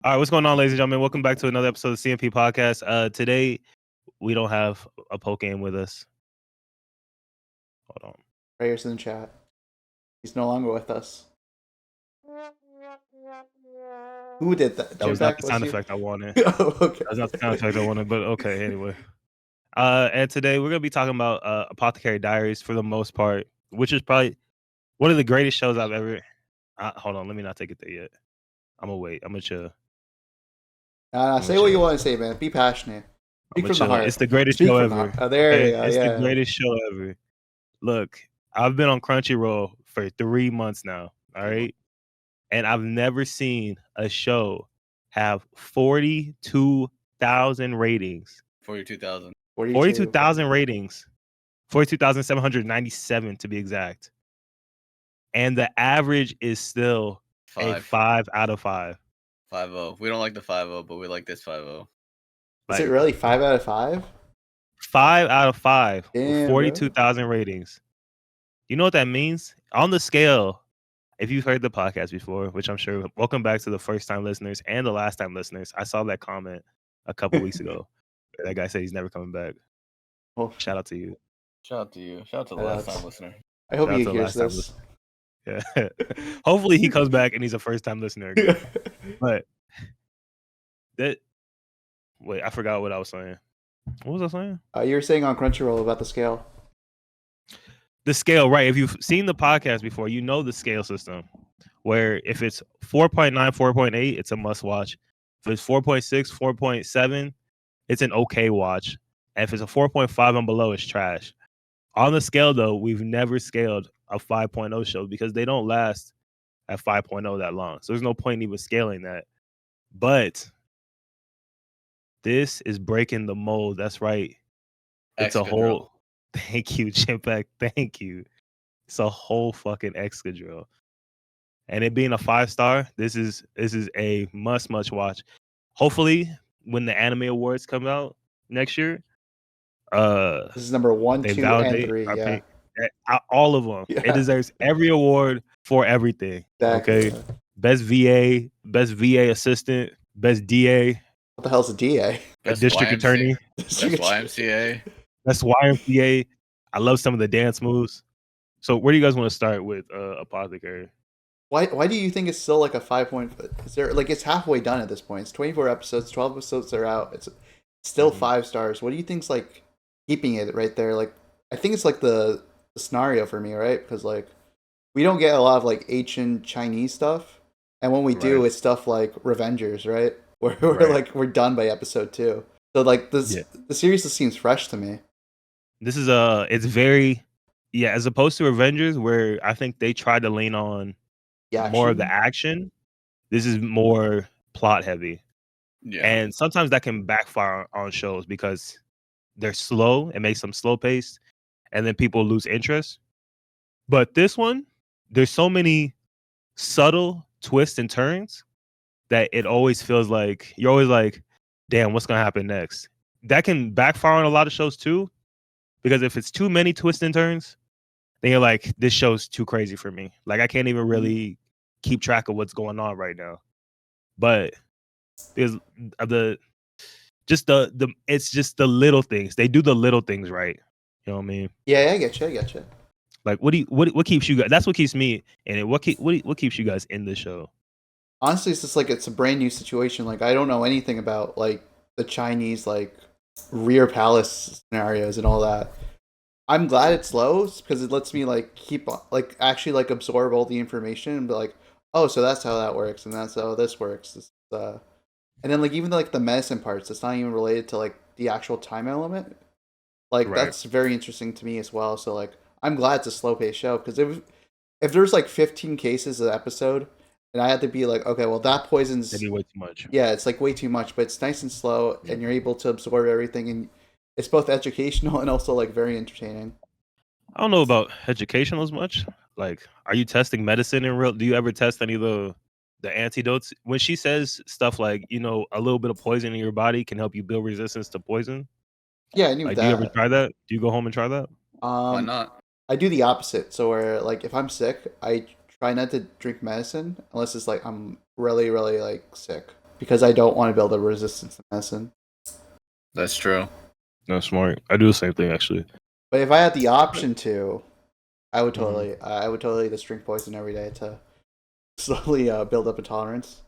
All right, what's going on, ladies and gentlemen? Welcome back to another episode of CMP Podcast. Today, we don't have a poke game with us. Hold on. Prayers in the chat. He's no longer with us. Who did that? That was not the sound effect I wanted. Oh, okay. That was not the sound effect I wanted, but okay, anyway. And today, we're going to be talking about Apothecary Diaries for the most part, which is probably one of the greatest shows I've ever... hold on, let me not take it there yet. I'm going to wait. I'm going to chill. Say what you want to say, man. Be passionate. Speak from the heart. It's the greatest show ever. There you go. It's the greatest show ever. Look, I've been on Crunchyroll for 3 months now, all right? And I've never seen a show have 42,000 ratings. 42,000. 42,000 ratings. 42,797 to be exact. And the average is still a 5 out of 5. 5-0. We don't like the 5-0, but we like this 5-0. Is it really 5 out of 5? 5 out of 5. Damn, 42,000 ratings. You know what that means? On the scale, if you've heard the podcast before, which I'm sure, welcome back to the first-time listeners and the last-time listeners. I saw that comment a couple weeks ago. That guy said he's never coming back. Oh. Shout out to you. Shout out to you. Shout out to the last-time listener. I hope he hears this. Yeah. Hopefully he comes back and he's a first-time listener again. But wait, I forgot what I was saying. What was I saying? You were saying on Crunchyroll about the scale. The scale, right? If you've seen the podcast before, you know the scale system. Where if it's 4.9, 4.8, it's a must watch. If it's 4.6, 4.7, it's an okay watch. And if it's a 4.5 and below, it's trash. On the scale, though, we've never scaled a 5.0 show because they don't last at 5.0 that long. So there's no point in even scaling that. But this is breaking the mold. That's right. It's a whole... Thank you, Chimpack. Thank you. It's a whole fucking Excadrill. And it being a 5-star, this is a must watch. Hopefully, when the anime awards come out next year, this is number 1, 2, and 3. Yeah. All of them. Yeah. It deserves every award for everything. Exactly. Okay. Yeah. Best VA assistant, best DA. What the hell's a DA? A district attorney. Best YMCA. That's YMCA. I love some of the dance moves. So where do you guys want to start with Apothecary? Why do you think it's still like a 5 point? Is there like it's halfway done at this point? It's 24 episodes, 12 episodes are out. It's still 5 stars. What do you think's like keeping it right there? Like I think it's like the scenario for me, right? Because like we don't get a lot of like ancient Chinese stuff, and when we do, it's stuff like Revengers, right? Where we're done by episode 2. So like the series just seems fresh to me. This is it's very as opposed to Avengers where I think they tried to lean on more of the action. This is more plot heavy. Yeah. And sometimes that can backfire on shows because they're slow. It makes them slow paced and then people lose interest. But this one, there's so many subtle twists and turns that it always feels like you're always like, damn, what's gonna happen next? That can backfire on a lot of shows too. Because if it's too many twists and turns, then you're like, this show's too crazy for me. Like I can't even really keep track of what's going on right now. But there's it's just the little things. They do the little things right. You know what I mean? Yeah, I get you. Like what keeps you guys? That's what keeps me in it. What keeps you guys in the show? Honestly, it's just like it's a brand new situation. Like I don't know anything about like the Chinese like rear palace scenarios and all that. I'm glad it's low because it lets me like keep like actually like absorb all the information and be like, oh, so that's how that works and that's how this works. And then like even like the medicine parts, it's not even related to like the actual time element. Like that's very interesting to me as well. So like I'm glad it's a slow paced show because if there's like 15 cases an episode. And I had to be like, okay, well, that poison's... That'd be way too much. Yeah, it's like way too much, but it's nice and slow, and you're able to absorb everything, and it's both educational and also, like, very entertaining. I don't know about educational as much. Like, are you testing medicine in real... Do you ever test any of the antidotes? When she says stuff like, you know, a little bit of poison in your body can help you build resistance to poison. Yeah, I knew that. Do you ever try that? Do you go home and try that? Why not? I do the opposite. So where, like, if I'm sick, I try not to drink medicine unless it's like I'm really, really like sick. because I don't want to build a resistance to medicine. That's true. That's smart. I do the same thing actually. But if I had the option to, I would totally just drink poison every day to slowly build up a tolerance.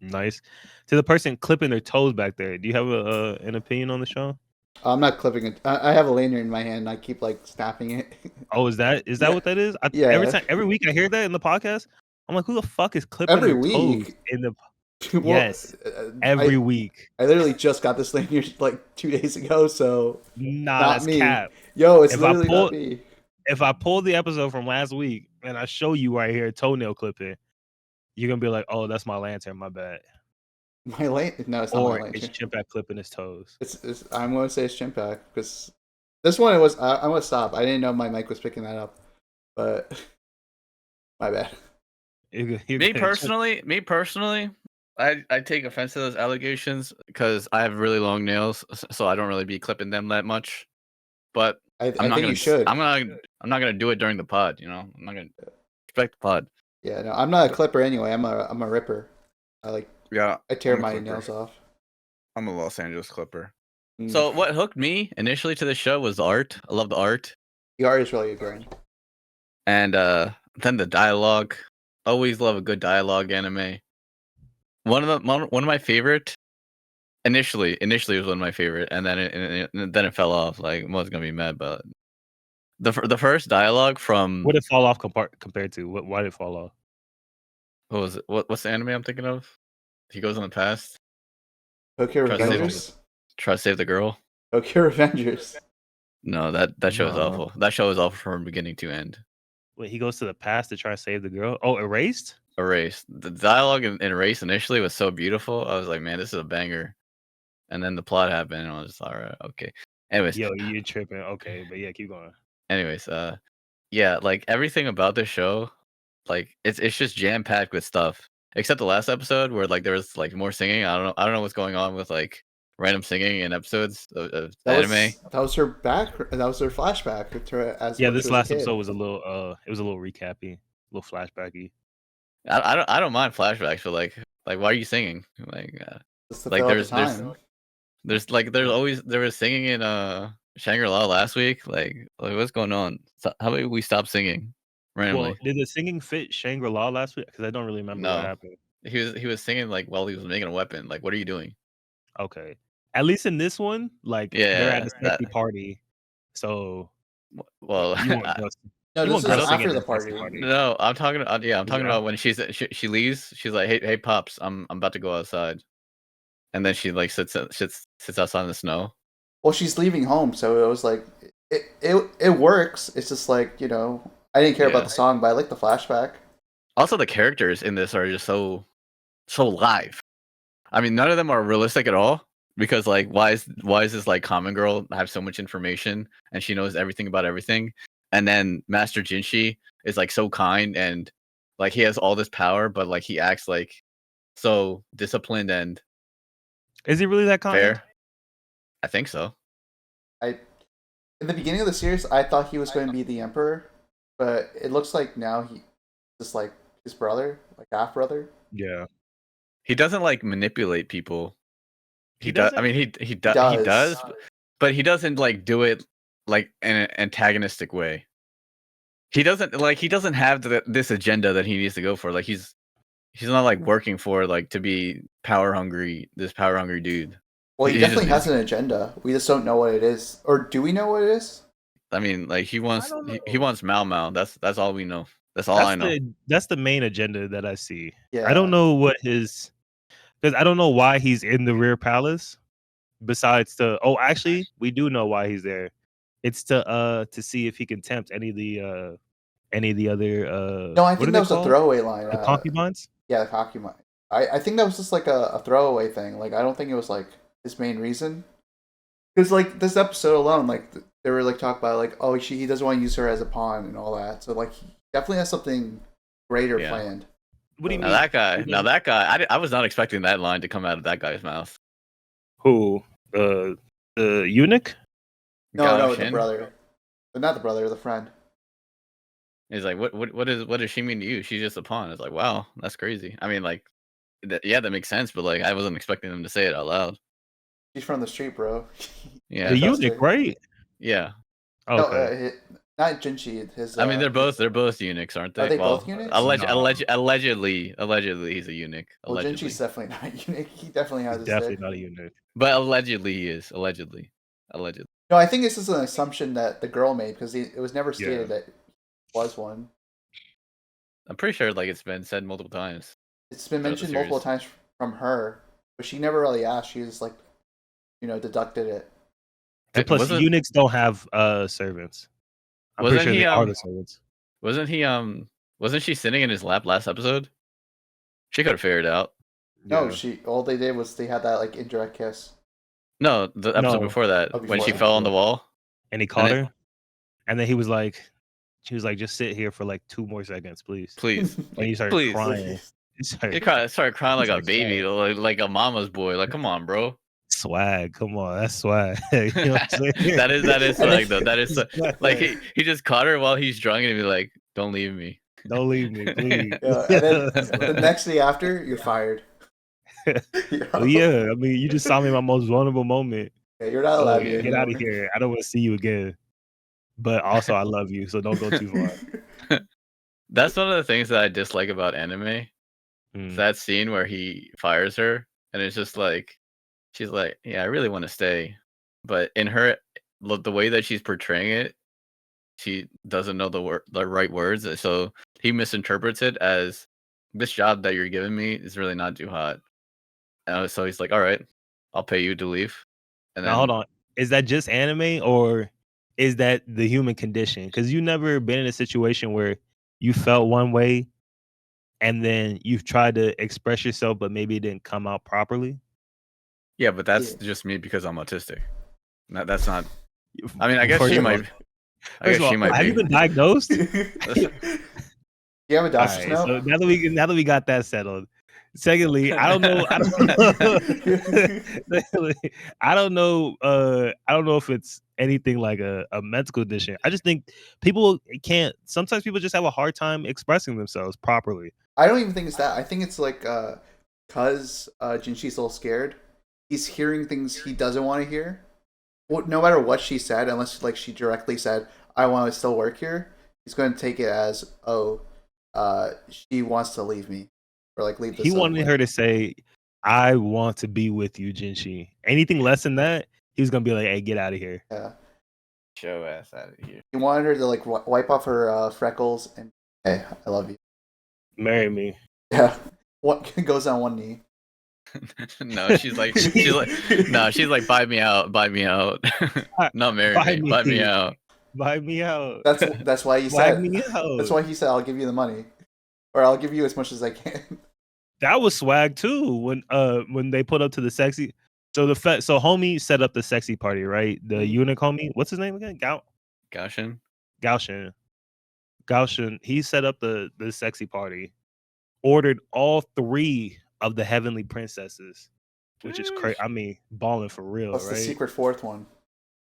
Nice. To the person clipping their toes back there, do you have an opinion on the show? I'm not clipping it. I have a lanyard in my hand. And I keep like snapping it. Oh, is that what that is? Yeah. Every week I hear that in the podcast. I'm like, who the fuck is clipping Every their week? toes in the? Well, yes, every week. I literally just got this lanyard like 2 days ago, so Nah, not that's me. cap. Yo, it's literally not me. If I pull the episode from last week and I show you right here toenail clipping, you're gonna be like, "Oh, that's my lantern. My bad." My lantern? No, it's not my lantern. It's Chimpak clipping his toes. I'm gonna say it's Chimpak because this one it was. I'm gonna stop. I didn't know my mic was picking that up, but my bad. Me personally, I take offense to those allegations because I have really long nails, so I don't really be clipping them that much. But I think you should. I'm not gonna do it during the pod. You know, I'm not gonna respect the pod. Yeah, no, I'm not a clipper anyway. I'm a ripper. I tear my nails off. I'm a Los Angeles Clipper. So what hooked me initially to the show was the art. I love the art. The art is really good. And then the dialogue. Always love a good dialogue anime. One of my favorite. Initially it was one of my favorite, and then it fell off. Like I was gonna be mad, but the first dialogue from what did it fall off compared to? Why did it fall off? What was it? What's the anime I'm thinking of? He goes in the past. Tokyo Revengers. Try to save the girl. Tokyo Revengers. No, that show is awful. That show is awful from beginning to end. Wait, he goes to the past to try to save the girl? Oh, Erased? Erased. The dialogue in Erased initially was so beautiful. I was like, man, this is a banger. And then the plot happened, and I was just all right, okay. Anyways, yo, you're tripping. Okay, but yeah, keep going. Anyways, yeah, like everything about the show, like it's just jam packed with stuff. Except the last episode where like there was like more singing. I don't know what's going on with like random singing in episodes of anime. That was her flashback. This last episode was a little it was a little recappy, a little flashbacky. I don't mind flashbacks, but like why are you singing? There was singing in Shangri-La last week. Like what's going on? So, how about we stop singing randomly? Well, did the singing fit Shangri-La last week? Because I don't really remember what happened. He was singing like while he was making a weapon. Like, what are you doing? Okay, at least in this one, like they're at a sexy party. So, well, no, this is after the party. No, I'm talking about when she leaves. She's like, hey, pops, I'm about to go outside, and then she like sits outside in the snow. Well, she's leaving home, so it was like it works. It's just like, you know, I didn't care about the song, but I like the flashback. Also, the characters in this are just so live. I mean, none of them are realistic at all. Because like, why is this like common girl have so much information and she knows everything about everything? And then Master Jinshi is like so kind and like he has all this power, but like he acts like so disciplined and. Is he really that kind? Fair? I think so. In the beginning of the series, I thought he was going to be the emperor, but it looks like now he's just like his brother, like half brother. Yeah. He doesn't like manipulate people. He does. I mean, he does, but he doesn't like do it like in an antagonistic way. He doesn't have this agenda that he needs to go for. Like he's not like working for like to be power hungry dude. Well, he definitely has an agenda. We just don't know what it is, or do we know what it is? I mean, like he wants Mao Mao. That's all we know. That's all I know. That's the main agenda that I see. Yeah. I don't know what his. Because I don't know why he's in the rear palace. Besides actually, we do know why he's there. It's to see if he can tempt any of the other. No, I think that was a throwaway line. The concubines. Yeah, the concubine. I think that was just like a throwaway thing. Like I don't think it was like his main reason. Because like this episode alone, like they were like talking about like he doesn't want to use her as a pawn and all that. So like he definitely has something greater planned. What do you mean? That guy. I was not expecting that line to come out of that guy's mouth. Who? The eunuch? No, the brother. But not the brother, the friend. He's like, what does she mean to you? She's just a pawn. It's like, wow, that's crazy. I mean, like, that makes sense. But like, I wasn't expecting them to say it out loud. She's from the street, bro. Yeah, the eunuch, right? Yeah. Oh, okay. No, not Jinchi. His. I mean, they're both eunuchs, aren't they? Are they both eunuchs? Allegedly, he's a eunuch. Well, Jinchi's definitely not a eunuch. He definitely has. He's definitely not a eunuch. But allegedly he is. Allegedly. No, I think this is an assumption that the girl made because it was never stated that he was one. I'm pretty sure like it's been said multiple times. It's been mentioned multiple times from her, but she never really asked. She just like, deducted it. And plus, eunuchs don't have servants. I'm pretty sure they are the servants. Wasn't she sitting in his lap last episode? She could have figured it out. No, all they did was they had that like indirect kiss. No, the episode before that, when she fell on the wall. And he caught her. And then she was like, just sit here for like 2 more seconds, please. Please. And he started crying. He started crying like a baby, like a mama's boy. Like, come on, bro. Swag, come on, that's swag. You know what I'm saying? that is swag though. That is like he just caught her while he's drunk and he'd be like, "Don't leave me, please." Yeah, and then the next day after, you're fired. Well, yeah, I mean, you just saw me in my most vulnerable moment. Yeah, you're not allowed to get out of here. I don't want to see you again. But also, I love you, so don't go too far. That's one of the things that I dislike about anime. That scene where he fires her, and it's just like, she's like, "Yeah, I really want to stay," but in her, the way that she's portraying it, she doesn't know the right words, so he misinterprets it as, "This job that you're giving me is really not too hot." So he's like, "All right, I'll pay you to leave." And then, now, hold on, is that just anime or is that the human condition? Because you never been in a situation where you felt one way and then you've tried to express yourself, but maybe it didn't come out properly. Yeah, but that's just me because I'm autistic. That's not. I mean, I guess she might. Have you been diagnosed? You have a doctor's note? So now that we got that settled. Secondly, I don't know. I don't know if it's anything like a medical condition. I just think people can't. Sometimes people just have a hard time expressing themselves properly. I don't even think it's that. I think it's like because Jinshi's a little scared. He's hearing things he doesn't want to hear. Well, no matter what she said, unless like she directly said, "I want to still work here," he's going to take it as, she wants to leave me. Or like leave. He wanted her to say, "I want to be with you, Jinshi." Anything less than that, he was gonna be like, "Hey, get out of here." Yeah. Show ass out of here. He wanted her to like wipe off her freckles and, "Hey, I love you. Marry me." Yeah. What goes on one knee? No, she's like, buy me out. Not marry me. Buy me out. Buy me out. That's why he said. That's why he said, "I'll give you the money." Or I'll give you as much as I can. That was swag too. When they put up to the sexy, so homie set up the sexy party, right? The eunuch homie, what's his name again? Gaoshin. He set up the sexy party. Ordered all 3 of the heavenly princesses, which is crazy. I mean, balling for real, Plus right? The secret 4th one.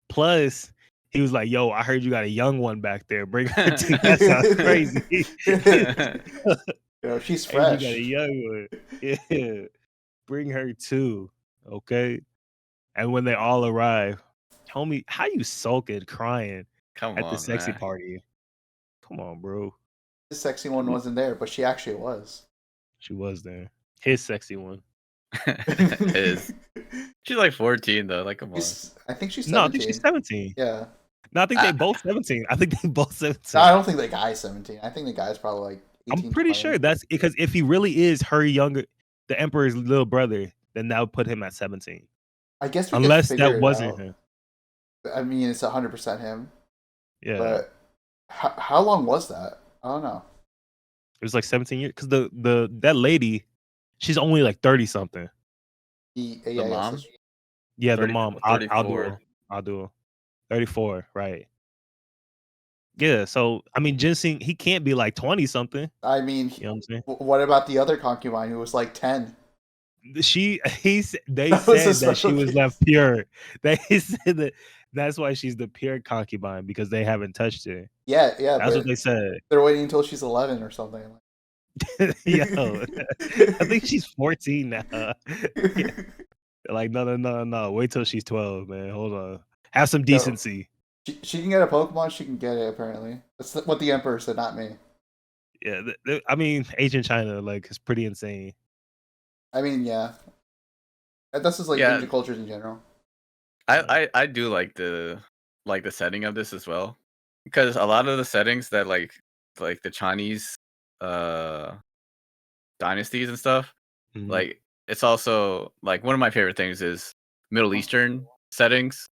Plus, he was like, "Yo, I heard you got a young one back there. Bring her to." That sounds crazy. She's fresh. You got a young one. Yeah. Bring her too. Okay. And when they all arrive, homie, how you sulking, crying at the sexy party? Come on, bro. The sexy one wasn't there, but she actually was. She was there. His sexy one. She's like 14 though. Like, come on. I think she's 17. No, I think she's 17. Yeah. No, I think they both 17. I think they both 17. No, I don't think the guy's 17. I think the guy's probably like 18. I'm pretty sure that's because if he really is her younger, the Emperor's little brother, then that would put him at 17. I guess unless that wasn't him. I mean, it's 100% him. Yeah. But how long was that? I don't know. It was like 17 years because that lady, she's only like 30 something. The mom? Yeah, the mom. I'll do it. 34, right. Yeah, so I mean, Ginseng, he can't be like 20 something. I mean, you know what I'm saying? What about the other concubine who was like 10? They said that she was left pure. They said that's why she's the pure concubine because they haven't touched her. Yeah. That's what they said. They're waiting until she's 11 or something. Yo, I think she's 14 now. Yeah. Like, no. Wait till she's 12, man. Hold on. Have some decency. She can get a Pokemon. She can get it. Apparently, that's what the Emperor said, not me. Yeah, I mean, Asian China, like, it's pretty insane. I mean, yeah. That's just like Asian cultures in general. I do like the setting of this as well, because a lot of the settings that like the Chinese dynasties and stuff, like it's also like one of my favorite things is Middle Eastern settings,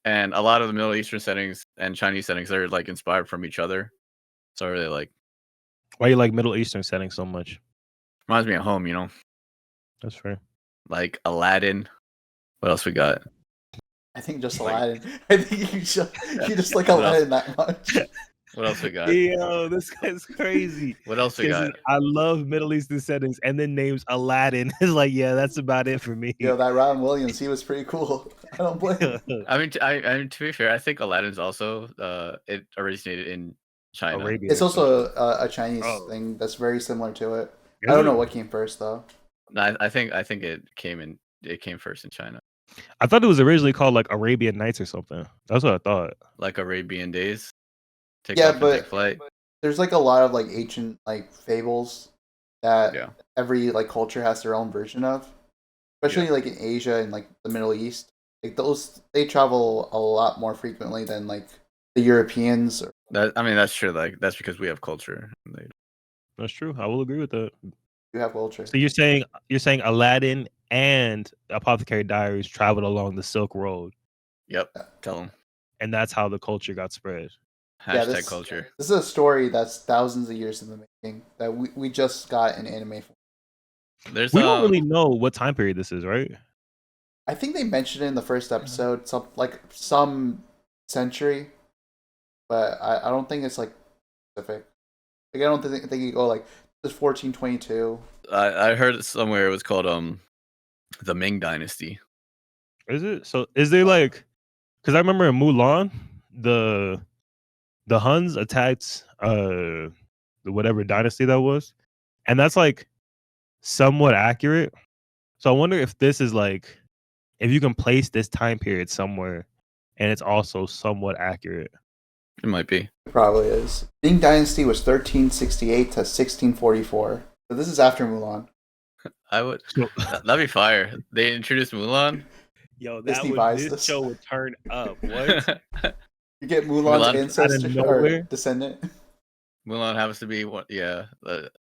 and a lot of the Middle Eastern settings and Chinese settings are like inspired from each other. So I really like. Why you like Middle Eastern settings so much? Reminds me of home, you know. That's fair. Like Aladdin. What else we got? I think just Aladdin. I think you just like Aladdin that much. What else we got? Yo, this guy's crazy. What else we got? I love Middle Eastern settings, and then names Aladdin. It's like, yeah, that's about it for me. Yo, that Robin Williams, he was pretty cool. I don't blame him. I mean, to be fair, I think Aladdin's also it originated in China. Arabia. It's also a Chinese thing that's very similar to it. I don't know what came first though. No, I think it came first in China. I thought it was originally called like Arabian Nights or something. That's what I thought. Like Arabian Days. Take flight. There's like a lot of like ancient like fables that every like culture has their own version of. Especially like in Asia and like the Middle East. Like those they travel a lot more frequently than like the Europeans. That's true. Like that's because we have culture. That's true. I will agree with that. You have culture. So you're saying Aladdin and Apothecary Diaries traveled along the Silk Road. Yep. Tell them. And that's how the culture got spread. Hashtag culture. This is a story that's thousands of years in the making that we just got an anime for. We don't really know what time period this is, right? I think they mentioned it in the first episode, some century, but I don't think it's like specific. Like I don't think you go like this 1422. I heard somewhere it was called the Ming Dynasty. Is it? So is there like? Because I remember in Mulan, the Huns attacked the whatever dynasty that was, and that's like somewhat accurate. So I wonder if this is like, if you can place this time period somewhere, and it's also somewhat accurate. It might be. It probably is. Ming Dynasty was 1368 to 1644. So this is after Mulan. I would. That'd be fire. They introduced Mulan. Yo, this show would turn up. What? You get Mulan's ancestor or descendant. Mulan happens to be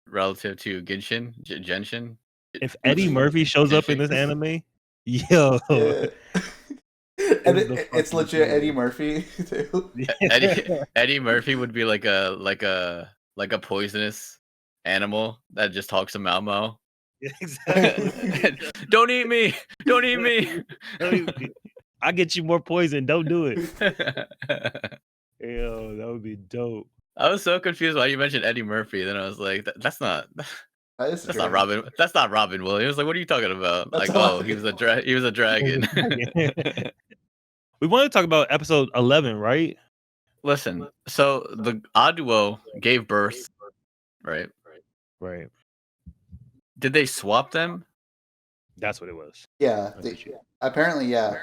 relative to Genshin. If Eddie Murphy shows up in this anime, yo. Yeah. And it's legit Eddie Murphy too. Eddie Murphy would be like a poisonous animal that just talks to Mao Mao. Exactly. Don't eat me. Don't eat me. I'll get you more poison. Don't do it. Yo, that would be dope. I was so confused why you mentioned Eddie Murphy. Then I was like, that's not Robin. That's not Robin Williams. Like, what are you talking about? That's he was a dragon. We want to talk about episode 11, right? Listen, so the odd duo gave birth, right? Right. Did they swap them? That's what it was. Yeah. Apparently, yeah.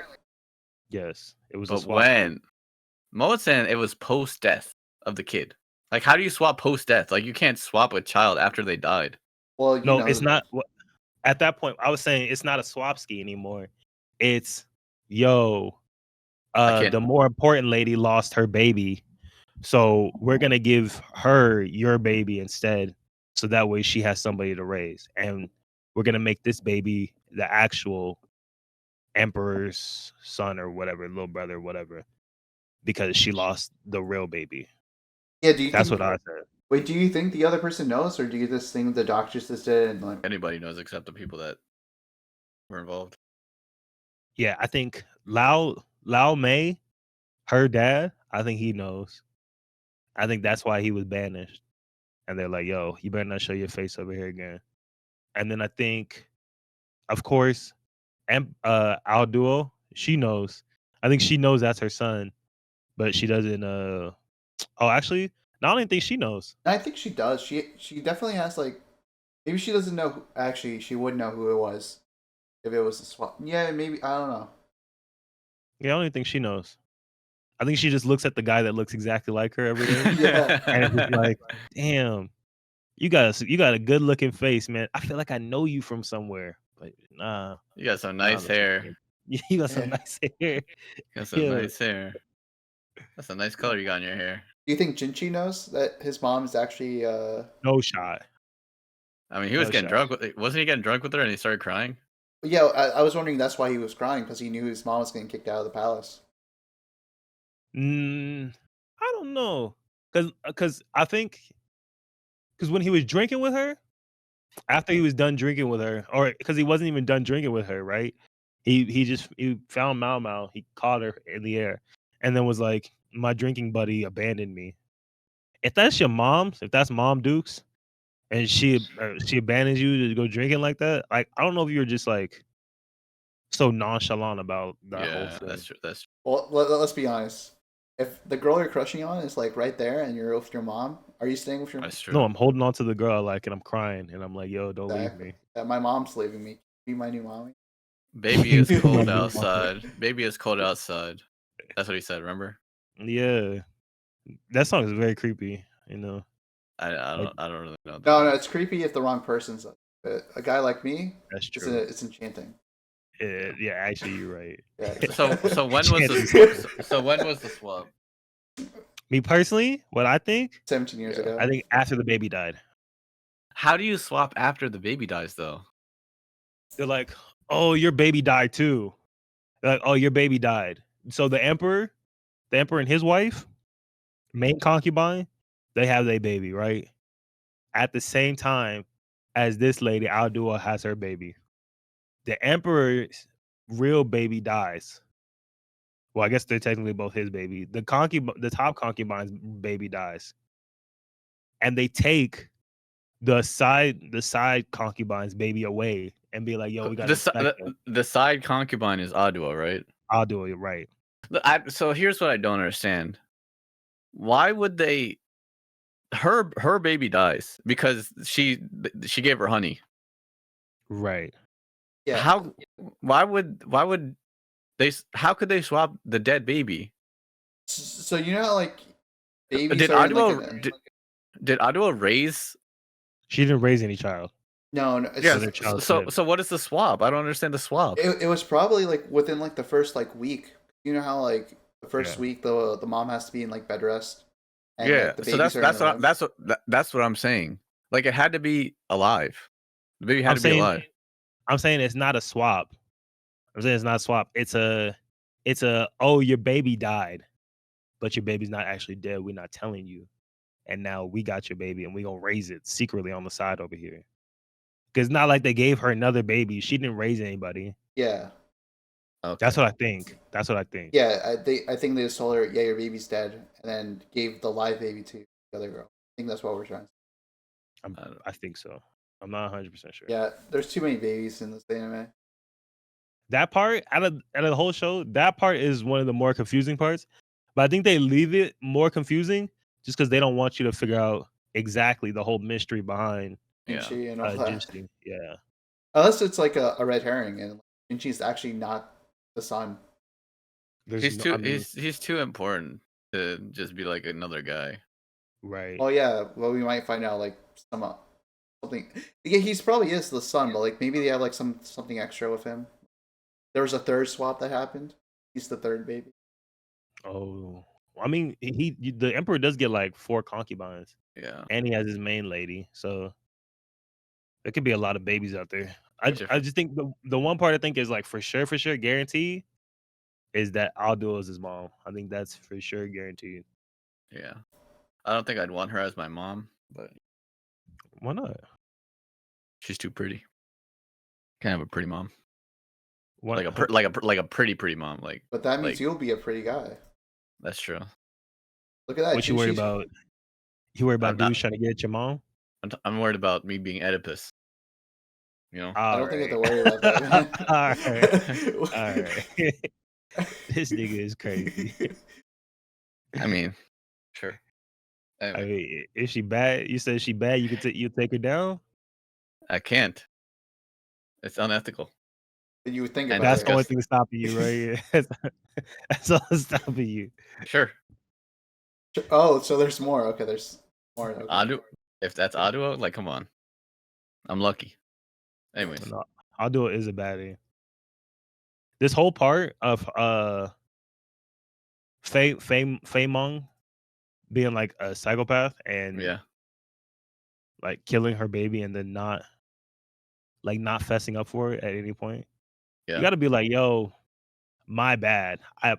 Yes, it was. But when Mo said it was post death of the kid. Like, how do you swap post death? Like, you can't swap a child after they died. Well, no, it's not. At that point, I was saying it's not a swap ski anymore. It's the more important lady lost her baby, so we're gonna give her your baby instead, so that way she has somebody to raise, and we're gonna make this baby the actual emperor's son or whatever, little brother, whatever, because she lost the real baby. Yeah, that's what I said. Wait, do you think the other person knows, or do you just think the doctors just did it? And like anybody knows except the people that were involved? Yeah, I think Lao Mei, her dad, I think he knows. I think that's why he was banished. And they're like, yo, you better not show your face over here again. And then I think, of course, Al Duo, she knows. I think she knows that's her son, but she doesn't. Actually, no, I don't even think she knows. I think she does. She definitely has like Maybe she doesn't know. Actually, she would know who it was if it was a swap. Yeah, maybe. I don't know. Yeah, I don't even think she knows. I think she just looks at the guy that looks exactly like her every day. Yeah. And it's just like, damn, you got a good looking face, man. I feel like I know you from somewhere, but nah. You got some nah, nice that you hair. can't. You got some Yeah. nice hair. You got some Yeah. nice hair. That's a nice color you got in your hair. Do you think Jinchi knows that his mom is actually? No shot. I mean, he was No getting shot. drunk. Wasn't he getting drunk with her and he started crying? Yeah, I was wondering that's why he was crying because he knew his mom was getting kicked out of the palace. I don't know, cause I think, cause when he was drinking with her, after he was done drinking with her, or because he wasn't even done drinking with her, right? He found Mao Mao. He caught her in the air, and then was like, "My drinking buddy abandoned me." If that's your mom's, if that's Mom Dukes, and she abandons you to go drinking like that, like I don't know if you're just like so nonchalant about that whole Yeah, thing. that's true. That's Well, let's be honest. If the girl you're crushing on is like right there and you're with your mom, are you staying with your mom? that's true. No, I'm holding on to the girl I like, and I'm crying, and I'm like, "Yo, don't leave me." That my mom's leaving me. Be my new mommy. Baby is cold My new outside. Baby is cold outside. That's what he said. Remember? Yeah, that song is very creepy. You know, I like don't really know. That. No, it's creepy if the wrong person's a guy like me. that's true. It's enchanting. Yeah, actually, you're right. Yeah. So when was Chances- the swap? Me personally, what I think, 17 years ago. I think after the baby died, How do you swap after the baby dies though? they're like, "Oh, your baby died too." They're like, "Oh, your baby died." So the emperor and his wife, main concubine, they have their baby right at the same time as this lady Aldua has her baby. The emperor's real baby dies. Well, I guess they're technically both his baby. The top concubine's baby dies, and they take the side concubine's baby away and be like, "Yo, we got the side concubine is Adua, right? I'll do it right." So here's what I don't understand. Why would they? Her baby dies because she gave her honey. Right. Yeah. How? Why would they? How could they swap the dead baby? So you know how, like, babies Did are did Adua raise? She didn't raise any child. No. Yeah. So what is the swap? I don't understand the swap. It was probably like within like the first like week. You know how like the first week the mom has to be in like bed rest. And, yeah. like, the So babies that's what I'm saying. Like it had to be alive. The baby had to be alive. I'm saying it's not a swap. I'm saying it's not a swap. It's a oh, your baby died, but your baby's not actually dead. We're not telling you. And now we got your baby and we're gonna raise it secretly on the side over here. Because it's not like they gave her another baby. She didn't raise anybody. Yeah. Okay. That's what I think. Yeah, I think they just told her, yeah, your baby's dead, and then gave the live baby to the other girl. I think that's what we're trying to say. I think so. I'm not 100% sure. Yeah, there's too many babies in this anime. That part, out of the whole show, that part is one of the more confusing parts. But I think they leave it more confusing just because they don't want you to figure out exactly the whole mystery behind Jinchi and all that. Jinchi. Yeah. Unless it's like a red herring and Jinchi's actually not the son. He's too important to just be like another guy. Right. Oh yeah, well we might find out like something. Yeah, he's probably is the son, but like maybe they have like something extra with him. There was a third swap that happened. He's the third baby. Oh, I mean, the emperor does get like 4 concubines. Yeah, and he has his main lady, so there could be a lot of babies out there. I just think the one part I think is like for sure guaranteed is that Aldua is his mom. I think that's for sure guaranteed. Yeah, I don't think I'd want her as my mom, but why not? She's too pretty. Can't have a pretty mom. What? Like a pretty mom. Like, but that means you'll be a pretty guy. That's true. Look at that. What you worried about? You worried about dudes trying to get at your mom? I'm worried about me being Oedipus. You know? I don't think I have to worry about that. All right. This nigga is crazy. I mean, sure. Anyway. I mean, is she bad? You said she bad. You take her down. I can't. It's unethical. You would think And about That's it. the only thing stopping you, right? That's all stopping you. Sure. Oh, so there's more. Okay, there's more. Okay. If that's Aduo, like, come on. I'm lucky. Anyways. No, Aduo is a baddie. This whole part of Fei Meng being like a psychopath and Yeah. like killing her baby and then not fessing up for it at any point. Yeah. You got to be like, yo, my bad. I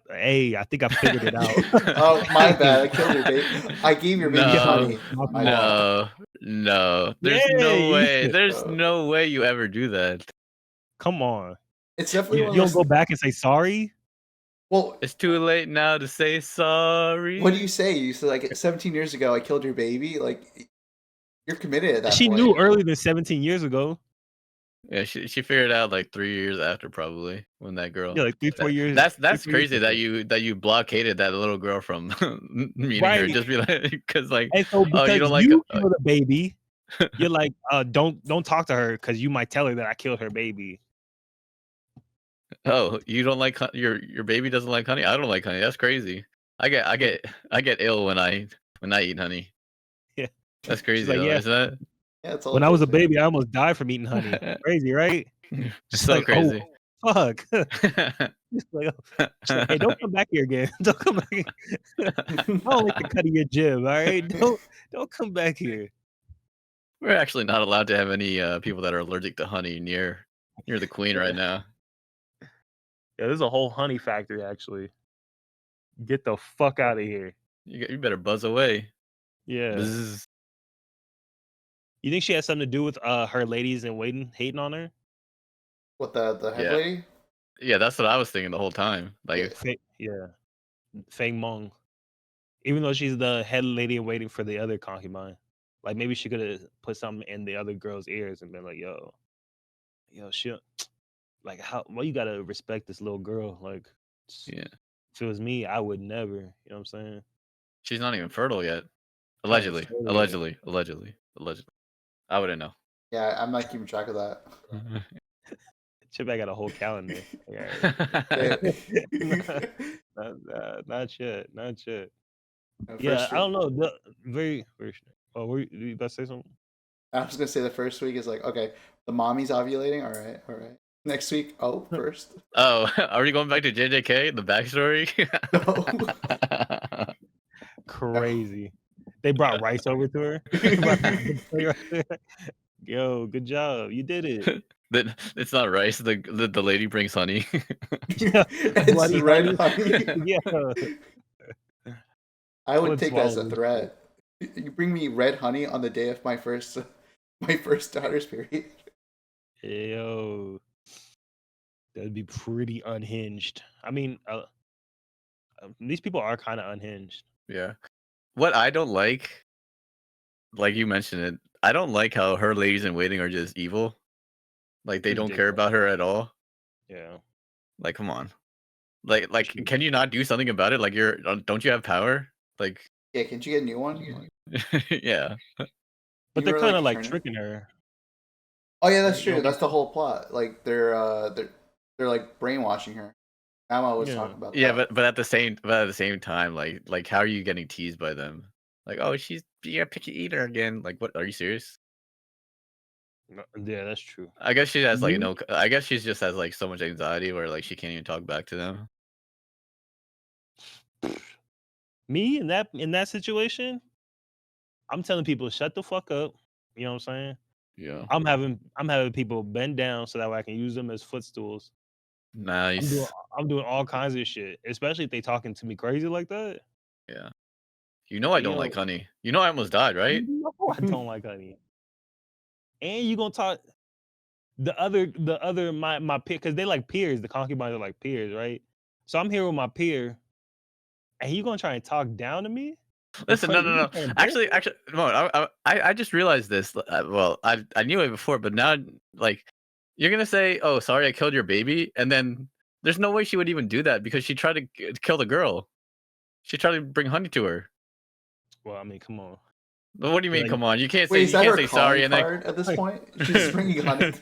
think I figured it out. Oh, my bad. I killed your baby. I gave your baby honey. No. There's no way. There's no way you ever do that. Come on. It's definitely you don't go back and say sorry. Well, it's too late now to say sorry. What do you say? You said like 17 years ago I killed your baby. Like you're committed at that She point. knew earlier than 17 years ago. Yeah, she figured it out like 3 years after, probably, when that girl. Yeah, like 3-4 years. That's crazy that you blockaded that little girl from meeting her. Just be like, because like, and so because you don't like killed the baby, you're like, don't talk to her because you might tell her that I killed her baby. Oh, you don't like your baby doesn't like honey? I don't like honey. That's crazy. I get ill when I eat honey. Yeah, that's crazy like, though, yeah. isn't it? Yeah, it's all when I was a baby, I almost died from eating honey. Crazy, right? It's so like, crazy. Oh, fuck. She's like, hey, don't come back here again. Don't come back here. I don't like the cut of your jib, all right? Don't come back here. We're actually not allowed to have any people that are allergic to honey near the queen right now. Yeah, there's a whole honey factory, actually. Get the fuck out of here. You better buzz away. Yeah. Buzz. You think she has something to do with her ladies in waiting hating on her? What, the head lady? Yeah, that's what I was thinking the whole time. Like, Fei Meng. Even though she's the head lady in waiting for the other concubine, like maybe she could have put something in the other girl's ears and been like, "Yo, she, like, why you gotta respect this little girl? Like, yeah, if it was me, I would never." You know what I'm saying? She's not even fertile yet. Allegedly. I wouldn't know. Yeah, I'm not keeping track of that. Chip, I got a whole calendar. Not yet. Yeah, I don't know. Very. Oh, were you about to say something? I was gonna say the first week is like, okay, the mommy's ovulating. All right. Next week, first. Oh, are we going back to JJK? The backstory? No. Crazy. They brought rice over to her. Yo, good job. You did it. It's not rice. The lady brings honey. It's red honey. Yeah. I would take that as a threat. You bring me red honey on the day of my first daughter's period. Yo, that'd be pretty unhinged. I mean, these people are kind of unhinged. Yeah. What I don't like you mentioned it, I don't like how her ladies in waiting are just evil. Like they don't care about her at all. Yeah. Like, come on. Like, can you not do something about it? Like, don't you have power? Like, yeah, can't you get a new one? Yeah. But they're kind of like tricking her. Oh yeah, that's true. That's the whole plot. Like they're like brainwashing her. Emma was talking about that. Yeah, but at the same time, like how are you getting teased by them? Like, oh, she's a picky eater again. Like, what? Are you serious? Yeah, that's true. I guess she has like I guess she just has like so much anxiety where like she can't even talk back to them. Me in that situation, I'm telling people shut the fuck up. You know what I'm saying? Yeah. I'm having people bend down so that way I can use them as footstools. Nice. I'm doing all kinds of shit, especially if they talking to me crazy like that. Yeah. You know I don't like honey. You know I almost died, right? No, I don't like honey. And you gonna talk the other my peer, because they like peers. The concubines are like peers, right? So I'm here with my peer, and you gonna try and talk down to me? Listen, no. Actually, no. I just realized this. Well, I knew it before, but now, like, you're gonna say, "Oh, sorry, I killed your baby," and then there's no way she would even do that because she tried to kill the girl. She tried to bring honey to her. Well, I mean, come on. What do you mean? Like, Come on, you can't say Wait, you is that can't her say sorry calling and then. card at this point? She's bringing honey.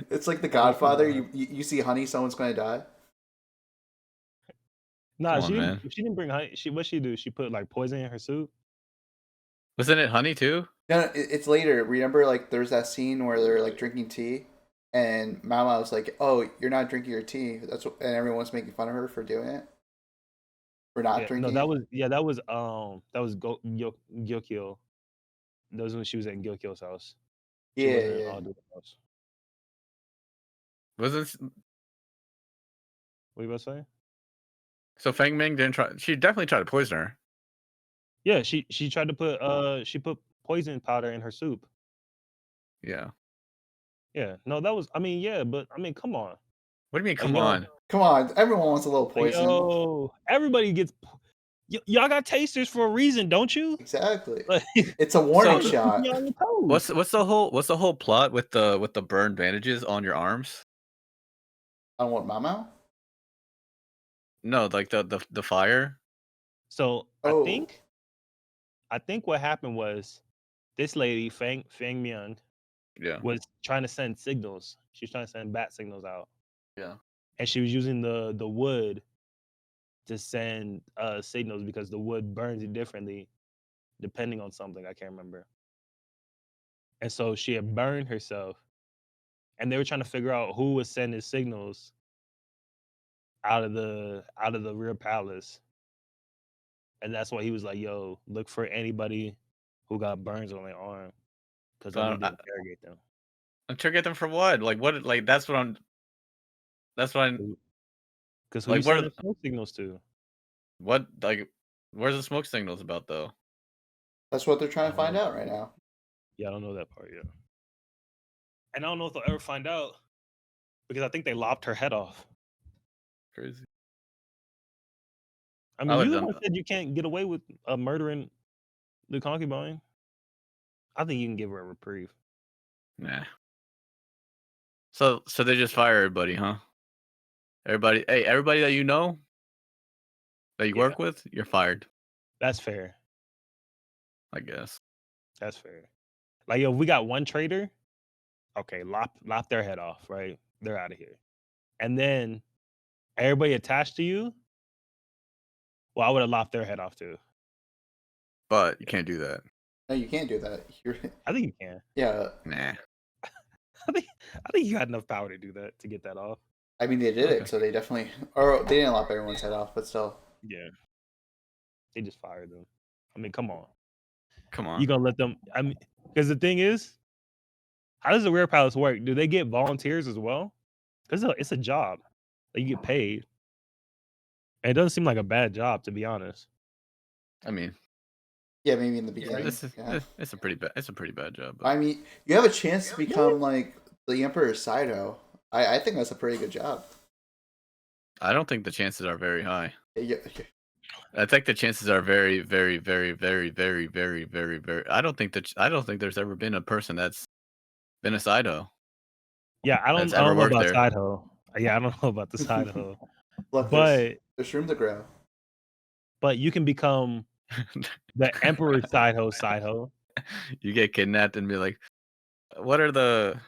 It's like The Godfather. You see honey, someone's going to die. Nah, Come on, man. she didn't bring honey. What she do? She put like poison in her soup. Wasn't it honey too? No, it's later. Remember, like there's that scene where they're like drinking tea, and Mama was like, "Oh, you're not drinking your tea." That's what, and everyone's making fun of her for doing it. For not Yeah, drinking. no, that was Gyokyo. That was when she was at Gyokyo's house. She Yeah, wasn't yeah. Doing house. Wasn't. What you about to say? So Feng Ming didn't try. She definitely tried to poison her. Yeah, she tried to put she put poison powder in her soup. Yeah. Yeah, no, that was. I mean, yeah, but I mean, come on. What do you mean? Like, Come yo, on. Come on, everyone wants a little poison. Yo, everybody gets. Y'all got tasters for a reason, don't you? Exactly. Like, It's a warning So- shot. What's the whole plot with the burn bandages on your arms? On what, Mama? No, like the fire. So Oh. I think what happened was this lady Fang Myung Yeah. was trying to send signals. She was trying to send bat signals out. Yeah. And she was using the wood to send signals because the wood burns it differently depending on something. I can't remember. And so she had burned herself, and they were trying to figure out who was sending signals out of the rear palace. And that's why he was like, "Yo, look for anybody who got burns on their arm, because I need to interrogate them." Interrogate them for what? Like what? Like that's what I'm. Because who Like you what? sending smoke signals to? What like? Where's the smoke signals about though? That's what they're trying to find out right now. Yeah, I don't know that part yet. And I don't know if they'll ever find out because I think they lopped her head off. Crazy. I mean, you the one said you can't get away with murdering the concubine. I think you can give her a reprieve. Nah. So they just fire everybody, huh? Everybody that you know, that you work with, you're fired. That's fair. I guess. That's fair. Like, yo, if we got one traitor, okay, lop their head off, right? They're out of here. And then everybody attached to you, well, I would have lopped their head off too. But you can't do that. No, you can't do that. I think you can. Yeah. Nah. I think you had enough power to do that, to get that off. I mean, they did it, so they definitely, or they didn't lop everyone's head off, but still. Yeah. They just fired them. I mean, come on. You gonna let them? I mean, because the thing is, how does the Rear Palace work? Do they get volunteers as well? Because it's a job that you get paid. And it doesn't seem like a bad job, to be honest. I mean, yeah, maybe in the beginning. It's a pretty bad job. But. I mean, you have a chance to become like the Emperor's Saido. I think that's a pretty good job. I don't think the chances are very high. Yeah. I think the chances are very, very, very, very, very, very, very, very. I don't think there's ever been a person that's been a Saido. Yeah, I don't know about Saido. Yeah, I don't know about the Saido. Look, but there's room to grow. But you can become the Emperor Saido. You get kidnapped and be like, what are the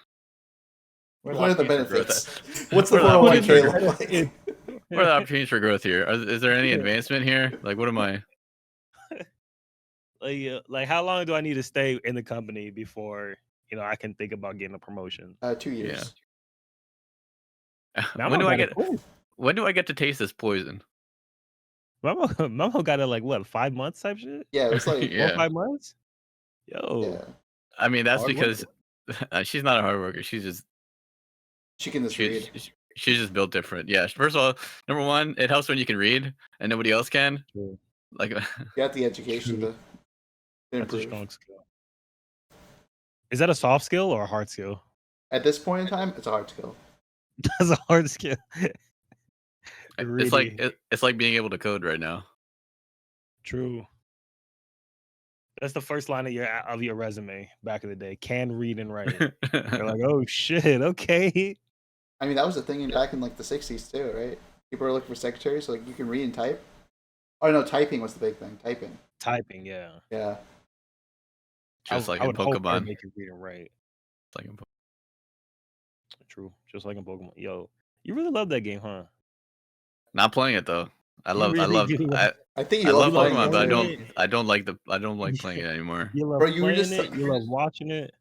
benefits? What's the 401k look like? What are the opportunities for growth here? Is there any advancement here? Like, what am I? Like, how long do I need to stay in the company before I can think about getting a promotion? 2 years. Yeah. When do I get to taste this poison? Mamo got it like what, 5 months type shit? Yeah, it was like 4 or 5 months. Yo. Yeah. I mean, that's because she's not a hard worker. She's just she can just read. She's just built different. Yeah. First of all, number one, it helps when you can read and nobody else can. True. Like you got the education to That's a strong skill. Is that a soft skill or a hard skill? At this point in time, it's a hard skill. That's a hard skill. It's like being able to code right now. True. That's the first line of your resume back in the day. Can read and write. They're like, oh shit, okay. I mean, that was a thing back in like the 60s too, right? People were looking for secretaries, so like you can read and type. Oh no, typing was the big thing. Typing, yeah. Yeah. Just like I in would hope Pokemon. make you read it right. Like in True, just like in Pokemon. Yo, you really love that game, huh? Not playing it though. I You really do. I think I you love love playing Pokemon, it but too. I don't like playing it anymore. You love Bro, you were playing just it. You love watching it.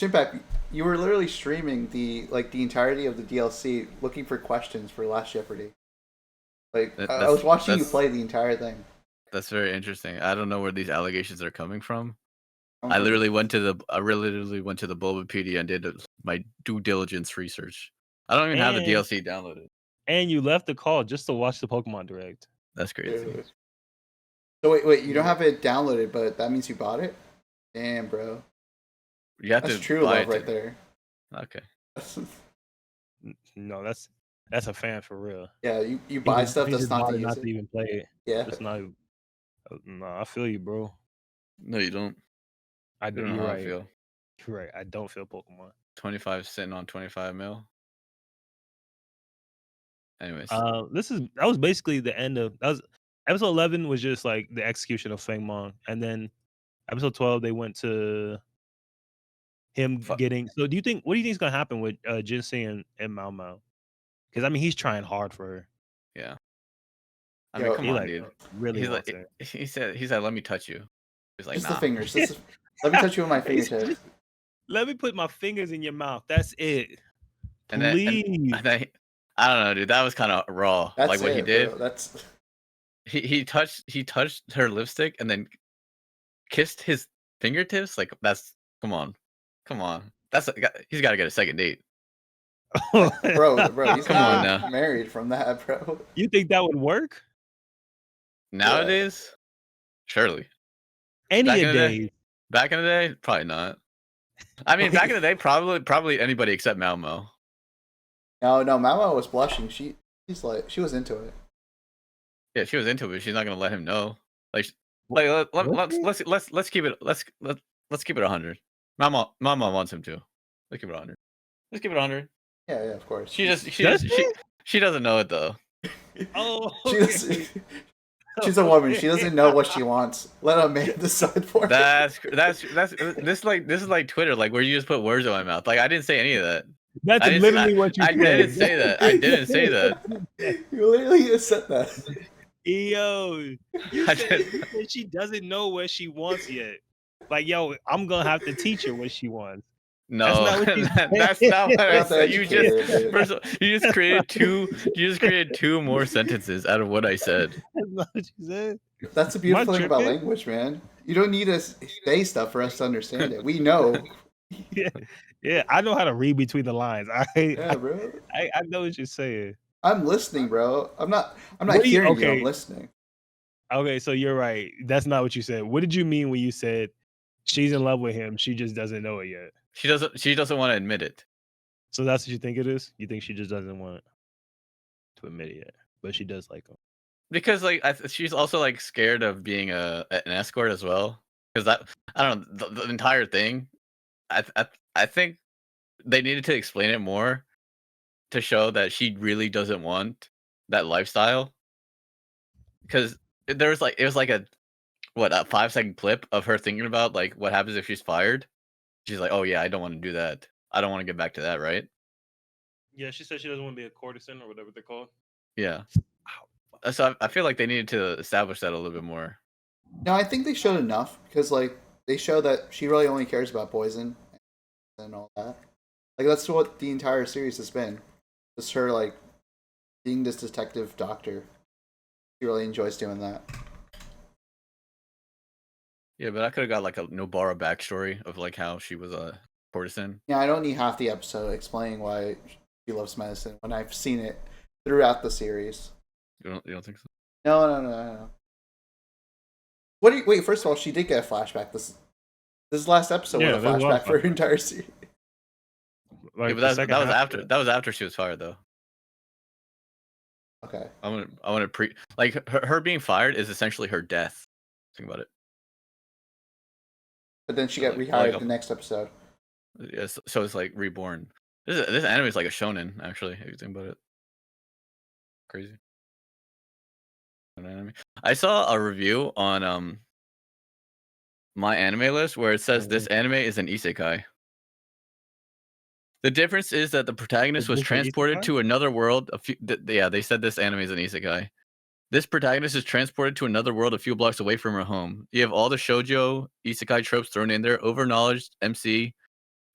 Chimpack, you were literally streaming the entirety of the DLC, looking for questions for Last Jeopardy. Like I was watching you play the entire thing. That's very interesting. I don't know where these allegations are coming from. I literally went to the Bulbapedia and did my due diligence research. I don't even have the DLC downloaded. And you left the call just to watch the Pokemon Direct. That's crazy. So wait, you don't have it downloaded, but that means you bought it? Damn, bro. You have That's to true buy love right there. Okay. No, that's a fan for real. Yeah, you buy stuff that's not to use not it. to even play it. Yeah. It's not. No, I feel you, bro. No, you don't. I do. You don't know You're how right. I feel. You're right. I don't feel Pokemon. 25 sitting on 25 mil. Anyways, that was basically the end of that was episode 11 was just like the execution of Feng Mong, and then episode 12 they went to him getting. So what do you think is gonna happen with Ginseng and Mao Mao? Because I mean he's trying hard for her. Yeah. I mean, come on, dude. Really he's wants like, her. he said, let me touch you. He's like, just nah. the fingers. Let me touch you with my fingertips. Let me put my fingers in your mouth. That's it. Please. And then, I don't know, dude. That was kind of raw. That's like what it, he did. Bro. That's he touched her lipstick and then kissed his fingertips. Like that's come on. That's he's got to get a second date. bro, he's come on now. Married from that, bro. You think that would work nowadays? Surely. Back in the day, probably not. I mean, back in the day, probably anybody except Mao Mao. No, Mao Mao was blushing. She was into it. Yeah, she was into it. She's not gonna let him know. Let's keep it. Let's keep it 100. Mama wants him to. Let's keep it 100. Let's keep it 100. Yeah, of course. She doesn't know it though. Oh, okay. She's a woman. She doesn't know what she wants. Let a man decide for her. This is like Twitter, like where you just put words in my mouth. Like I didn't say any of that. That's literally what you said. I didn't say that. You literally just said that. Yo, you said she doesn't know what she wants yet. Like, yo, I'm gonna have to teach her what she wants. No, that's not what I said. You just created two more sentences out of what I said. That's not what you said. That's the beautiful thing about language, man. You don't need to say stuff for us to understand it. We know. Yeah, I know how to read between the lines. Bro. I know what you're saying. I'm listening, bro. I'm not hearing you. I'm listening. Okay, so you're right. That's not what you said. What did you mean when you said she's in love with him? She just doesn't know it yet. She doesn't want to admit it. So that's what you think it is? You think she just doesn't want to admit it yet, but she does like him? Because like she's also like scared of being an escort as well. Because I don't know the entire thing. I think they needed to explain it more to show that she really doesn't want that lifestyle. Because it was like a 5-second clip of her thinking about like what happens if she's fired. She's like, oh yeah, I don't want to do that. I don't want to get back to that, right? Yeah, she said she doesn't want to be a courtesan or whatever they're called. Yeah. So I feel like they needed to establish that a little bit more. No, I think they showed enough because like they show that she really only cares about poison and all that. Like that's what the entire series has been. Just her like being this detective doctor. She really enjoys doing that. Yeah, but I could have got like a Nobara backstory of like how she was a courtesan. Yeah, I don't need half the episode explaining why she loves medicine when I've seen it throughout the series. You don't think so? No. Wait, first of all, she did get a flashback. This last episode was a flashback for her entire series. Like, yeah, but that was after she was fired though. Okay. I want to like her being fired is essentially her death. Think about it. But then she got rehired the next episode. Yes, so it's like reborn. This anime is like a shonen, actually, if you think about it. Crazy. Anime. I saw a review on my anime list where it says this anime is an isekai. The difference is that the protagonist was transported to another world. They said this anime is an isekai. This protagonist is transported to another world a few blocks away from her home. You have all the shoujo isekai tropes thrown in there. Overknowledge MC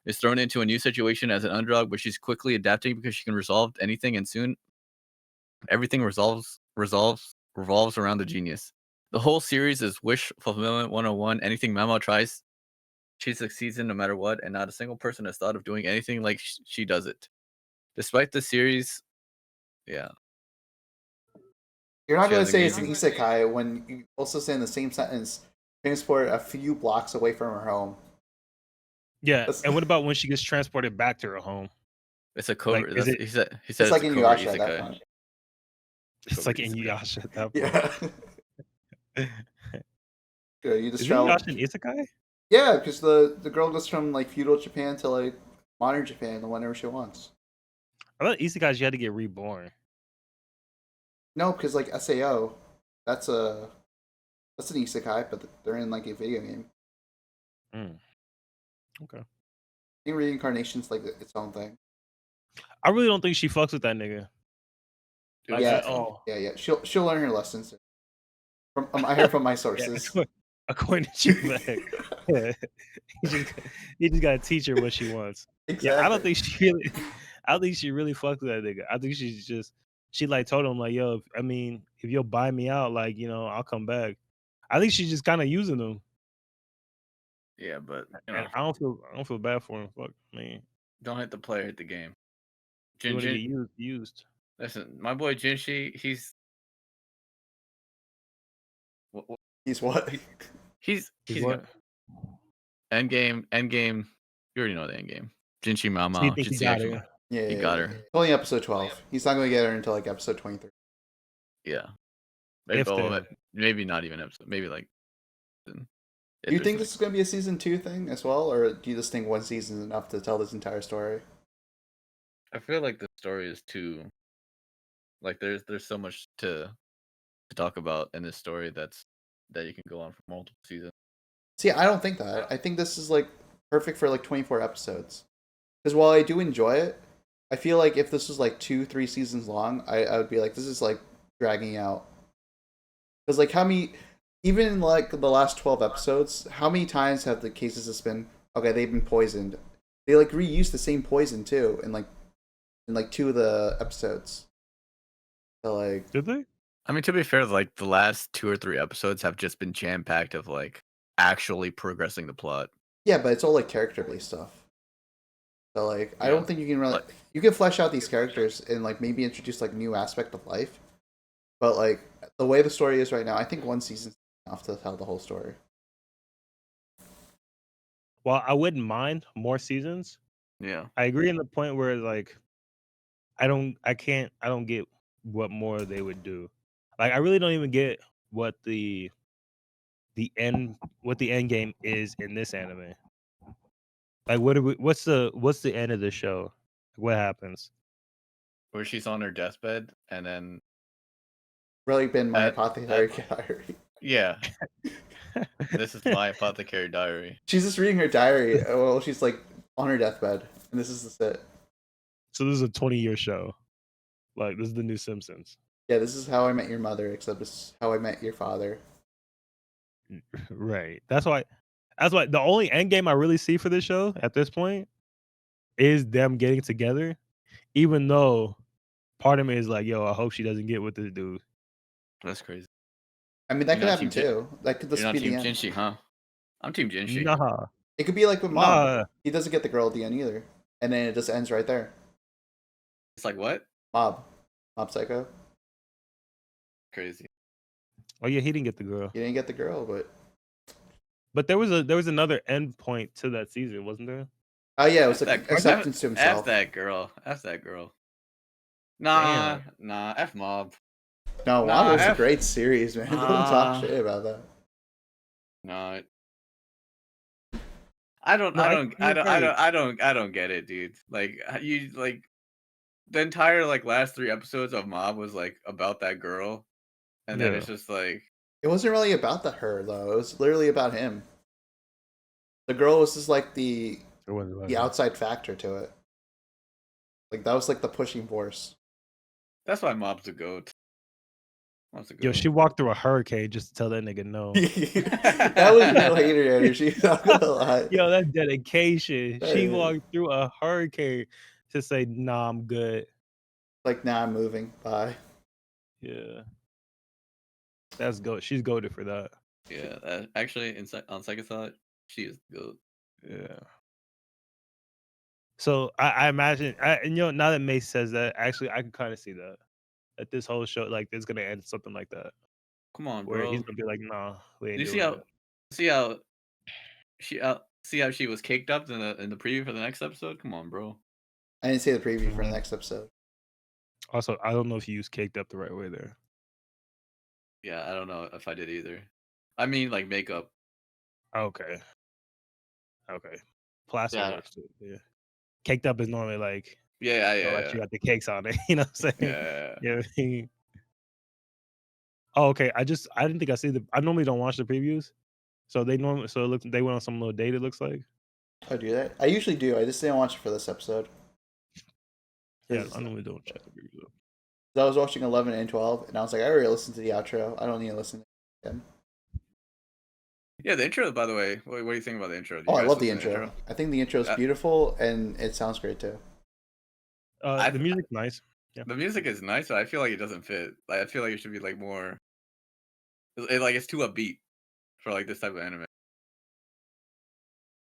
is thrown into a new situation as an underdog, but she's quickly adapting because she can resolve anything, and soon everything revolves around the genius. The whole series is wish fulfillment 101. Anything Mamo tries, she succeeds in no matter what, and not a single person has thought of doing anything like she does it. Despite the series, yeah. You're not going to say it's an isekai when you also say in the same sentence, transported a few blocks away from her home. Yeah, and what about when she gets transported back to her home? It's a covert. Like, he said it's like in Inuyasha at that point. It's like in Inuyasha at that point. Yeah. Yeah, you just Is Inuyasha an isekai? Yeah, because the girl goes from like feudal Japan to like modern Japan whenever she wants. I thought isekais you had to get reborn. No, because like SAO, that's an isekai, but they're in like a video game. Okay. I think reincarnation's like its own thing. I really don't think she fucks with that nigga. Like, yeah. She'll learn her lessons. I heard from my sources. Yeah, according to Chief, yeah, you just gotta teach her what she wants. Exactly. Yeah, I don't think she really fucks with that nigga. I think she like told him like, yo, if you'll buy me out, like, I'll come back. I think she's just kind of using him. Yeah, but I don't feel bad for him. Fuck, man. Don't hit the player, hit the game. You want to get used. Listen, my boy Jinshi, he's he's what? He's what? Endgame. You already know the endgame. Jinshi Mama. So he got her. Yeah, he got her. Only episode 12. He's not going to get her until like episode 23. Yeah. Maybe not even episode. Maybe like. Do you think this is going to be a season 2 thing as well, or do you just think one season is enough to tell this entire story? I feel like the story is too. Like there's so much to talk about in this story that you can go on for multiple seasons. See, I don't think that. I think this is like perfect for like 24 episodes. Because while I do enjoy it, I feel like if this was like 2-3 seasons long, I would be like, this is like dragging out. Because like even in like the last 12 episodes, how many times have the cases just been, okay, they've been poisoned. They like reuse the same poison too in 2 of the episodes. So like, did they? I mean, to be fair, like the last 2 or 3 episodes have just been jam packed of like actually progressing the plot. Yeah, but it's all like character based stuff. So like, I don't think you can really you can flesh out these characters and like maybe introduce like new aspect of life. But like the way the story is right now, I think one season's enough to tell the whole story. Well, I wouldn't mind more seasons. Yeah, I agree in the point where like I don't get what more they would do. Like I really don't even get what the end game is in this anime. Like what's the end of the show? What happens? Where she's on her deathbed and then really been my apothecary diary. Yeah. This is my apothecary diary. She's just reading her diary while she's like on her deathbed, and this is it. So this is a 20-year show. Like this is the new Simpsons. Yeah, this is How I Met Your Mother, except it's How I Met Your Father. Right. That's why the only end game I really see for this show at this point is them getting together, even though part of me is like, yo, I hope she doesn't get with this dude. That's crazy. I mean, that could happen too. That could just be the end. Jinshi, huh? I'm Team Jinshi. Nah. It could be like with Mob. He doesn't get the girl at the end either, and then it just ends right there. It's like what? Mob Psycho. Crazy. Oh yeah, he didn't get the girl. He didn't get the girl, but there was another end point to that season, wasn't there? Oh yeah, it was like acceptance to himself. F that girl. Nah, F Mob. No, Mob was a great series, man. Don't talk shit about that. No. I don't get it, dude. Like you like the entire like last 3 episodes of Mob was like about that girl, and then it's just like it wasn't really about her though. It was literally about him. The girl was just like the It wasn't about the her. outside factor to it. Like that was like the pushing force. That's why Mob's a goat. Mob's a Yo, goat. she walked through a hurricane just to tell that nigga no. That was real hater energy. Not gonna lie. Yo, that's dedication. That She is. walked through a hurricane to say, "Nah, I'm good." Like now I'm moving. Bye. Yeah, that's goat. She's goated for that. Yeah, actually, on second thought, she is the goat. Yeah. So I imagine, and now that Mace says that, actually, I can kind of see that this whole show, like, is gonna end something like that, Come on, where he's bro. gonna be like, "Nah, we ain't You doing it." see how she was caked up in the preview for the next episode? Come on, bro. I didn't see the preview for the Mhm. next episode. Also, I don't know if you used "caked up" the right way there. Yeah, I don't know if I did either. I mean, like makeup. Okay. Plaster Yeah. works too. Yeah. Caked up is normally like, Yeah, like yeah. you got the cakes on it. You know what I'm saying? Yeah. You know what I mean? Oh, okay. I didn't think I see I normally don't watch the previews. So they went on some little date, it looks like. Oh, do that? I usually do. I just didn't watch it for this episode. Yeah, I normally don't check the previews. I was watching 11 and 12, and I was like, I already listened to the outro. I don't need to listen again. Yeah, the intro, by the way. What do you think about the intro? Oh, I love the intro. I think the intro is beautiful, and it sounds great too. The music's nice. Yeah. The music is nice, but I feel like it doesn't fit. Like I feel like it should be like more. It's too upbeat for like this type of anime.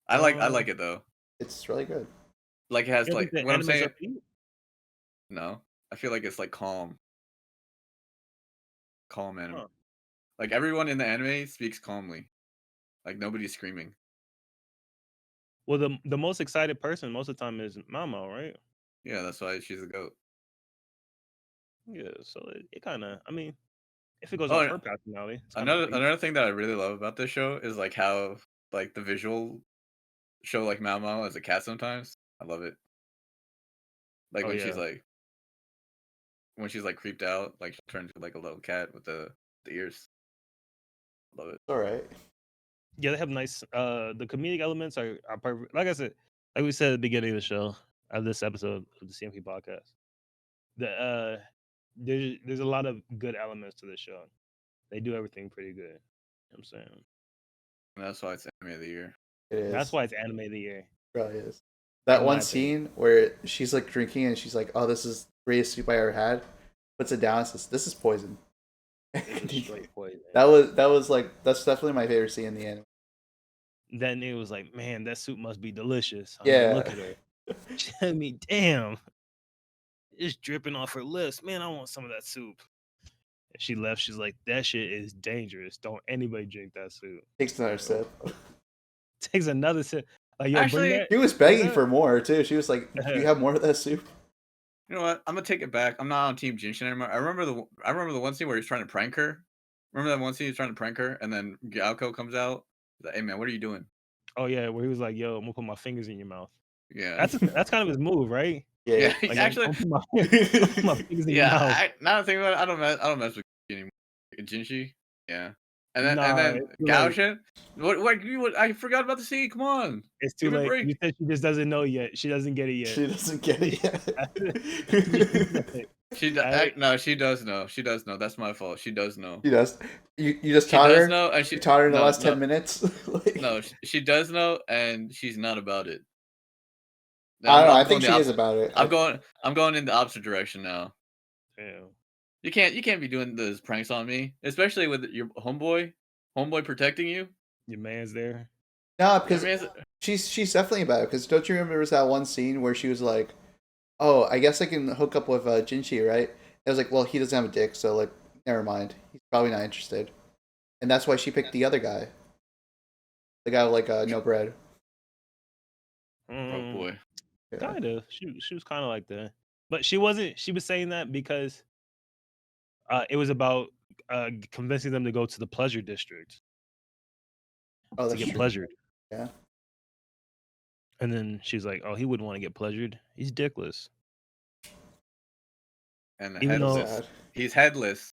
I like it though. It's really good. Like it has You don't like think the what I'm anime's saying. upbeat? No, I feel like it's like calm anime. Huh. Like everyone in the anime speaks calmly. Like nobody's screaming. Well, the most excited person most of the time is Mamo, right? Yeah, that's why she's a goat. Yeah, so it kind of, I mean, if it goes Oh, off and her personality, it's kind of another thing that I really love about this show is like how like the visual show like Mao Mao as a cat sometimes. I love it. Like Oh, when yeah. she's like creeped out, like she'll turn into like a little cat with the ears. Love it. All right. Yeah, they have nice. The comedic elements are perfect. Like I said, like we said at the beginning of the show, of this episode of the CMP podcast, there's a lot of good elements to this show. They do everything pretty good. You know what I'm saying? And that's why it's anime of the year. It is. That's why it's anime of the year. It really is. That In one my opinion. scene where she's like drinking and she's like, "Oh, this is the greatest soup I ever had." Puts it down and says, "This is poison." It was straight poison. That was like that's definitely my favorite scene in the anime. Then it was like, man, that soup must be delicious. I Yeah. mean, look at her. I mean, damn, it's dripping off her lips. Man, I want some of that soup. And she left. She's like, that shit is dangerous. Don't anybody drink that soup. Takes another sip. Takes another sip. Like, yo, Actually, bring that. She was begging for more too. She was like, "Do you have more of that soup?" You know what? I'm gonna take it back. I'm not on Team Jinshin anymore. I remember the one scene where he's trying to prank her. Remember that one scene he's trying to prank her, and then Gyalko comes out. He's like, "Hey man, what are you doing?" Oh yeah, where he was like, yo, I'm gonna put my fingers in your mouth. Yeah, That's kind of his move, right? Yeah. He's Like, actually. I'm put my fingers in your mouth. Now that I think about it, I don't mess with anymore. Jinshi, yeah. And Nah, then it's too late. Gaoshin. What? I forgot about the scene. Come on, It's too give me a late. break. You said she just doesn't know yet. She doesn't get it yet. She doesn't get it yet. No, she does know. She does know. That's my fault. She does know. She does. You just She taught does her. know, and You taught her in the no, last no, 10 minutes. Like, no, she does know, and she's not about it. I don't know. I I'm think going she is about it. I'm going in the opposite direction now. Damn. You can't be doing those pranks on me, especially with your homeboy protecting you. Your man's there. No, I because mean, she's definitely about it. Because don't you remember there was that one scene where she was like, "Oh, I guess I can hook up with Jinchi, right?" I was like, "Well, he doesn't have a dick, so like, never mind. He's probably not interested." And that's why she picked the other guy, the guy with like no bread. oh boy. Yeah. Kind of. She was kind of like that, but she wasn't. She was saying that because it was about convincing them to go to the pleasure district Oh, to that's get true. pleasured. Yeah. And then she's like, "Oh, he wouldn't want to get pleasured. He's dickless." And Even though- headless. He's headless,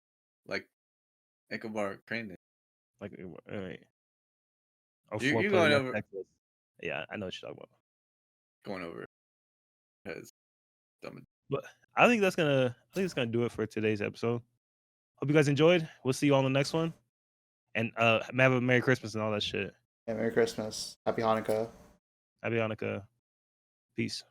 like Ichabod Crane. Like, all right. Oh, You foreplay, going not over- sexless. Yeah, I know what you're talking about. Going over has dumb. But I think it's gonna do it for today's episode. Hope you guys enjoyed. We'll see you on the next one. And have a Merry Christmas and all that shit. Yeah, Merry Christmas. Happy Hanukkah. Happy Hanukkah. Peace.